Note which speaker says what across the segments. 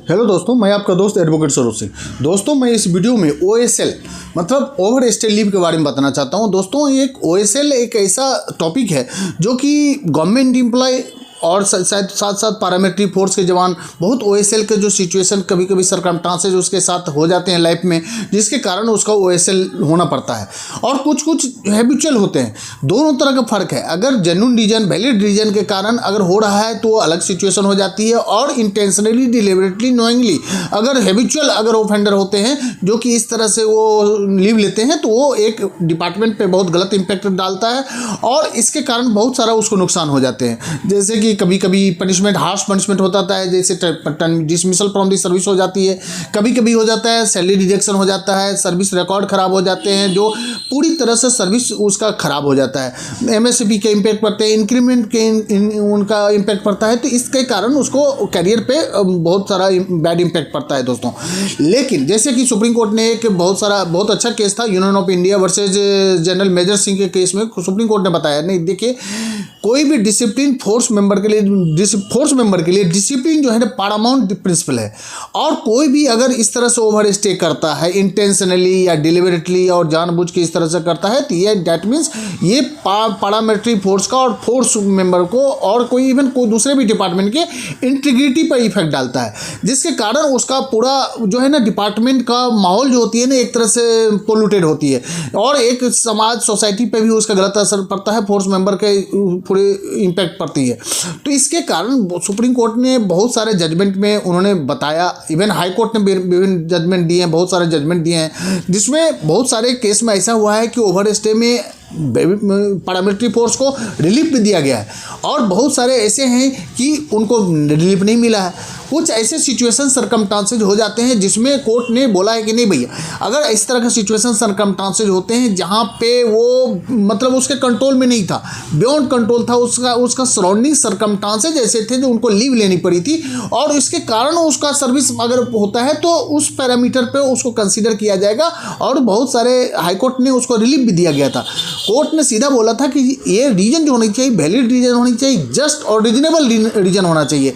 Speaker 1: Hello दोस्तों, मैं आपका दोस्त एडवोकेट सरोज सिंह। दोस्तों, मैं इस वीडियो में OSL मतलब ओवर स्टे लीव के बारे में बताना चाहता हूं। दोस्तों, एक OSL एक ऐसा टॉपिक है जो कि गवर्नमेंट एम्प्लॉय और शायद साथ साथ पैरामिलिट्री फोर्स के जवान बहुत OSL के जो सिचुएशन कभी कभी सरकमस्टांसेस उसके साथ हो जाते हैं लाइफ में, जिसके कारण उसका OSL होना पड़ता है। और कुछ कुछ हैबिचुअल होते हैं। दोनों तरह का फ़र्क है। अगर जेन्युइन रीजन वैलिड रीजन के कारण अगर हो रहा है तो वो अलग सिचुएशन हो जाती है, और इंटेंशनली डिलिबरेटली नोइंगली अगर हैबिचुअल अगर ऑफेंडर होते हैं जो कि इस तरह से वो लीव लेते हैं तो वो एक डिपार्टमेंट पे बहुत गलत इम्पैक्ट डालता है, और इसके कारण बहुत सारा उसको नुकसान हो जाते हैं। जैसे कि कभी कभी पनिशमेंट हार्श पनिशमेंट होता है, जैसे डिसमिसल फ्रॉम दी सर्विस हो जाती है, कभी कभी हो जाता है सैलरी रिजेक्शन हो जाता है, सर्विस रिकॉर्ड खराब हो जाते हैं, जो पूरी तरह से सर्विस उसका खराब हो जाता है। MSP के इम्पैक्ट पड़ते हैं, इंक्रीमेंट के उनका इम्पैक्ट पड़ता है, तो इसके कारण उसको कैरियर पे बहुत सारा बैड इम्पैक्ट पड़ता है दोस्तों। लेकिन जैसे कि सुप्रीम कोर्ट ने एक बहुत अच्छा केस था union of India versus general major Singh के केस में सुप्रीम कोर्ट ने बताया, नहीं देखिए, कोई भी डिसिप्लिन फोर्स मेंबर के लिए डिसिप्लिन जो है ना पैरामाउंट प्रिंसिपल है। और कोई भी अगर इस तरह से ओवर स्टे करता है इंटेंशनली या डिलिबरेटली और जानबूझ के इस तरह से करता है, तो ये दैट मीन्स ये पैरामिलिट्री फोर्स का और फोर्स मेंबर को और कोई इवन कोई दूसरे भी डिपार्टमेंट के इंटीग्रिटी पर इफेक्ट डालता है, जिसके कारण उसका पूरा जो है ना डिपार्टमेंट का माहौल जो होती है ना एक तरह से पोल्यूटेड होती है, और एक समाज सोसाइटी पे भी उसका गलत असर पड़ता है, फोर्स मेंबर के पूरे इम्पैक्ट पड़ती है। तो इसके कारण सुप्रीम कोर्ट ने बहुत सारे जजमेंट में उन्होंने बताया, इवन हाई कोर्ट ने विभिन्न जजमेंट दिए हैं, बहुत सारे जजमेंट दिए हैं, जिसमें बहुत सारे केस में ऐसा हुआ है कि ओवर स्टे में पैरामिलिट्री फोर्स को रिलीफ भी दिया गया है, और बहुत सारे ऐसे हैं कि उनको रिलीफ नहीं मिला है। कुछ ऐसे सिचुएशन सरकमस्टांसेज हो जाते हैं जिसमें कोर्ट ने बोला है कि नहीं भैया, अगर इस तरह का सिचुएशन सरकमस्टांसेज होते हैं जहां पे वो मतलब उसके कंट्रोल में नहीं था, बियॉन्ड कंट्रोल था, उसका सराउंडिंग सरकमस्टांसेज ऐसे थे जो उनको लीव लेनी पड़ी थी, और इसके कारण उसका सर्विस अगर होता है तो उस पैरामीटर पे उसको कंसीडर किया जाएगा। और बहुत सारे हाईकोर्ट ने उसको रिलीफ भी दिया गया था। कोर्ट ने सीधा बोला था कि ये रीजन जो होनी चाहिए वैलिड रीजन होनी चाहिए, जस्ट और रीजनेबल रीजन होना चाहिए।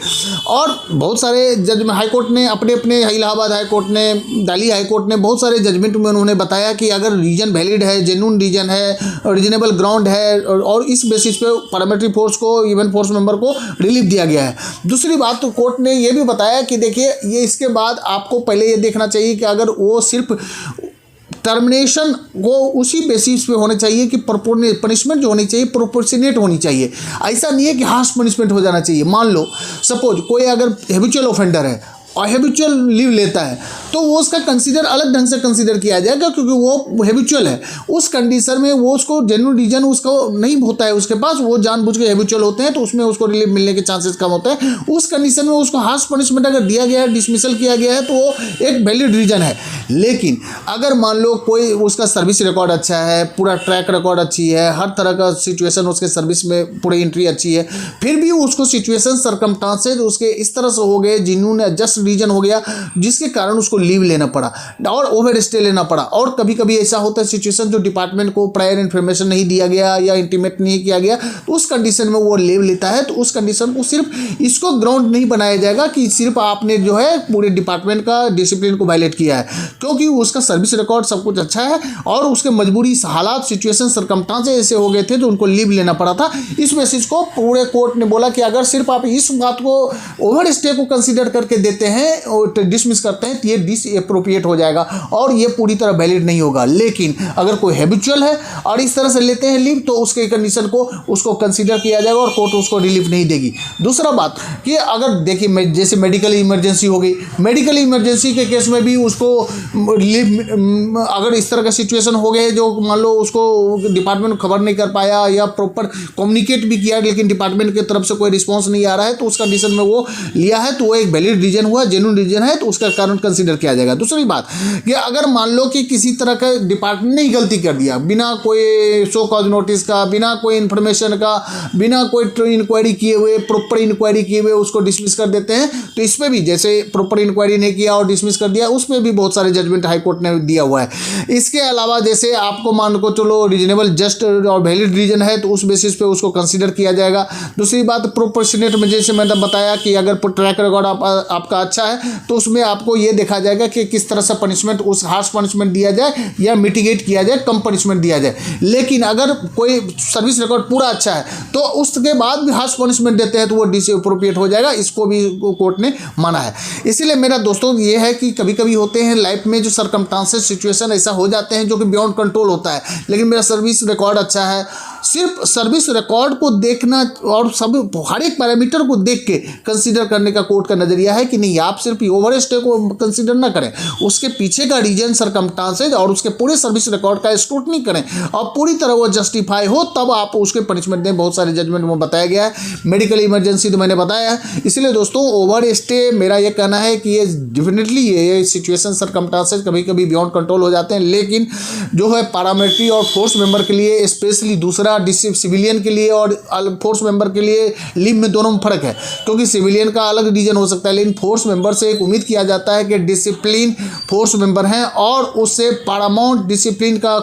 Speaker 1: और बहुत सारे जज हाईकोर्ट ने अपने इलाहाबाद हाईकोर्ट ने, दिल्ली हाईकोर्ट ने बहुत सारे जजमेंट में उन्होंने बताया कि अगर रीजन वैलिड है, जेन्युइन रीजन है, रीजनेबल ग्राउंड है, और इस बेसिस पे पैरामिलिट्री फोर्स को इवन फोर्स मेंबर को रिलीफ दिया गया है। दूसरी बात, तो कोर्ट ने ये भी बताया कि देखिए, ये इसके बाद आपको पहले ये देखना चाहिए कि अगर वो सिर्फ टर्मिनेशन वो उसी बेसिस पे होने चाहिए कि पनिशमेंट जो होनी चाहिए प्रोपोर्शनेट होनी चाहिए। ऐसा नहीं है कि हार्श पनिशमेंट हो जाना चाहिए। मान लो सपोज कोई अगर हैबिचुअल ऑफेंडर है और हैबिचुअल लीव लेता है, तो वो उसका कंसीडर अलग ढंग से कंसीडर किया जाएगा, क्योंकि वो हैबिचुअल है। उस कंडीशन में वो उसको जेन्युइन रीजन उसको नहीं होता है उसके पास, वो जानबूझ के हैबिचुअल होते हैं, तो उसमें उसको रिलीफ मिलने के चांसेस कम होते हैं। उस कंडीशन में उसको हार्श पनिशमेंट अगर दिया गया है, डिसमिसल किया गया है, तो वो एक वैलिड रीजन है। लेकिन अगर मान लो कोई उसका सर्विस रिकॉर्ड अच्छा है, पूरा ट्रैक रिकॉर्ड अच्छी है, हर तरह का सिचुएशन उसके सर्विस में पूरी एंट्री अच्छी है, फिर भी उसको सिचुएशन सरकमस्टांसेस उसके इस तरह से हो गए, जेन्युइन जस्ट रीजन हो गया, जिसके कारण उसको लीव लेना पड़ा और ओवर स्टे लेना पड़ा। और कभी कभी ऐसा होता है सिचुएशन जो डिपार्टमेंट को प्रायर इन्फॉर्मेशन नहीं दिया गया या इंटीमेट नहीं किया गया, तो उस कंडीशन में वो लीव लेता है। तो उस कंडीशन को सिर्फ इसको ग्राउंड नहीं बनाया जाएगा कि सिर्फ आपने जो है पूरे डिपार्टमेंट का डिसिप्लिन को वायलेट किया है, क्योंकि उसका सर्विस रिकॉर्ड सब कुछ अच्छा है और उसके मजबूरी हालात सिचुएशन सरकमस्टांसेस ऐसे हो गए थे तो उनको लीव लेना पड़ा था। इस बेसिस को पूरे कोर्ट ने बोला कि अगर सिर्फ आप इस बात को ओवर स्टे को कंसीडर करके देते हैं और डिसमिस करते हैं, तो ये डिसएप्रोप्रिएट हो जाएगा और ये पूरी तरह वैलिड नहीं होगा। लेकिन अगर कोई हैबिचुअल है और इस तरह से लेते हैं लीव, तो उसके कंडीशन को उसको कंसीडर किया जाएगा और कोर्ट उसको रिलीफ नहीं देगी। दूसरा बात कि अगर देखिए जैसे मेडिकल इमरजेंसी हो गई, मेडिकल इमरजेंसी के केस में भी उसको रिलीफ, अगर इस तरह का सिचुएशन हो गए जो मान लो उसको डिपार्टमेंट खबर नहीं कर पाया या प्रॉपर कम्युनिकेट भी किया लेकिन डिपार्टमेंट की तरफ से कोई रिस्पॉन्स नहीं आ रहा है, तो उस कंडीशन में वो लिया है, तो वो एक वैलिड रीजन हुआ, जेन्युइन रीजन है, तो उसका कारण कंसीडर किया जाएगा। दूसरी बात कि अगर मान लो कि किसी तरह का डिपार्टमेंट ने गलती कर दिया, बिना कोई शो कॉज नोटिस का, बिना कोई इन्फॉर्मेशन का, बिना कोई इंक्वायरी किए हुए, प्रॉपर इंक्वायरी किए हुए उसको डिसमिस कर देते हैं, तो इसमें भी जैसे प्रॉपर इंक्वायरी नहीं किया और डिसमिस कर दिया, उसमें भी बहुत सारे जजमेंट हाई कोर्ट ने दिया हुआ है। इसके अलावा जैसे आपको मान को चलो रीजनेबल जस्ट और वैलिड रीजन है, तो उस बेसिस पे उसको कंसीडर किया जाएगा। दूसरी बात प्रोपोर्शनेट में, जैसे मैंने बताया कि अगर ट्रैक रिकॉर्ड आपका अच्छा है तो उसमें आपको ये देखा जाएगा कि किस तरह से पनिशमेंट, उस हार्श पनिशमेंट दिया जाए या मिटिगेट किया जाए, कम पनिशमेंट दिया जाए। लेकिन अगर कोई सर्विस रिकॉर्ड पूरा अच्छा है तो उसके बाद भी हार्श पनिशमेंट देते हैं तो वो डिसअप्रोप्रिएट हो जाएगा, इसको भी कोर्ट ने माना है। इसीलिए मेरा दोस्तों ये है कि कभी कभी होते हैं लाइफ में जो सर्कमस्टांसेस, सिचुएशन ऐसा हो जाते हैं जो कि बियॉन्ड कंट्रोल होता है, लेकिन मेरा सर्विस रिकॉर्ड अच्छा है। सिर्फ सर्विस रिकॉर्ड को देखना और सब हर एक पैरामीटर को देख के कंसीडर करने का कोर्ट का नजरिया है कि नहीं, आप सिर्फ ओवर स्टे को कंसीडर ना करें, उसके पीछे का रीजन, सर्कमस्टांसेस और उसके पूरे सर्विस रिकॉर्ड का स्क्रूटनी करें और पूरी तरह वो जस्टिफाई हो तब आप उसके पनिशमेंट दें। बहुत सारे जजमेंट में बताया गया है। मेडिकल इमरजेंसी तो मैंने बताया है। इसलिए दोस्तों ओवर स्टे मेरा ये कहना है कि ये डेफिनेटली ये सिचुएशन, सर्कमस्टांसेस कभी कभी बियॉन्ड कंट्रोल हो जाते हैं, लेकिन जो है पैरामिलिट्री और फोर्स मेंबर के लिए, स्पेशली दूसरा सिविलियन के लिए और फोर्स मेंबर के लिए लीव में दोनों में फर्क है, क्योंकि सिविलियन का अलग रीजन हो सकता है, लेकिन फोर्स मेंबर से एक उम्मीद किया जाता है कि डिसिप्लिन फोर्स मेंबर हैं और उससे पैरामाउंट डिसिप्लिन का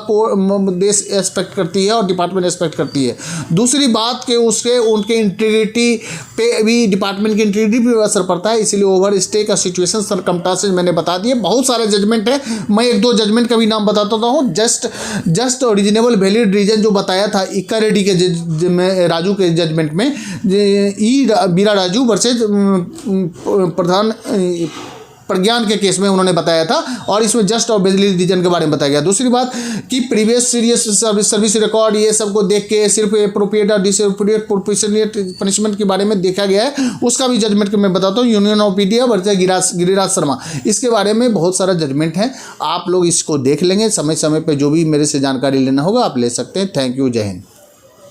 Speaker 1: देश एक्सपेक्ट करती है और डिपार्टमेंट एक्सपेक्ट करती है। दूसरी बात कि उसके उनके इंटीग्रिटी पे भी, डिपार्टमेंट की इंटीग्रिटी पे असर पड़ता है। इसलिए ओवर स्टे का सिचुएशन, सर्कमस्टांसेस मैंने बता दिए। बहुत सारे जजमेंट है, मैं एक दो जजमेंट का भी नाम बताता हूँ। जस्ट रीजनेबल वैलिड रीजन जो बताया था इक्का रेड्डी के में, राजू के जजमेंट में, बीरा राजू वर्सेज प्रधान प्रज्ञान के केस में उन्होंने बताया था और इसमें जस्ट और वैलिड रीजन के बारे में बताया गया। दूसरी बात कि प्रीवियस सीरियस सर्विस रिकॉर्ड ये सब को देख के सिर्फ अप्रोप्रिएट और डिसअप्रोप्रिएट प्रोपोर्शनेट पनिशमेंट के बारे में देखा गया है, उसका भी जजमेंट मैं बताता हूँ। Union of India versus Giriraj Sharma, इसके बारे में बहुत सारा जजमेंट है, आप लोग इसको देख लेंगे। समय समय पर जो भी मेरे से जानकारी लेना होगा आप ले सकते हैं। थैंक यू, जय हिंद।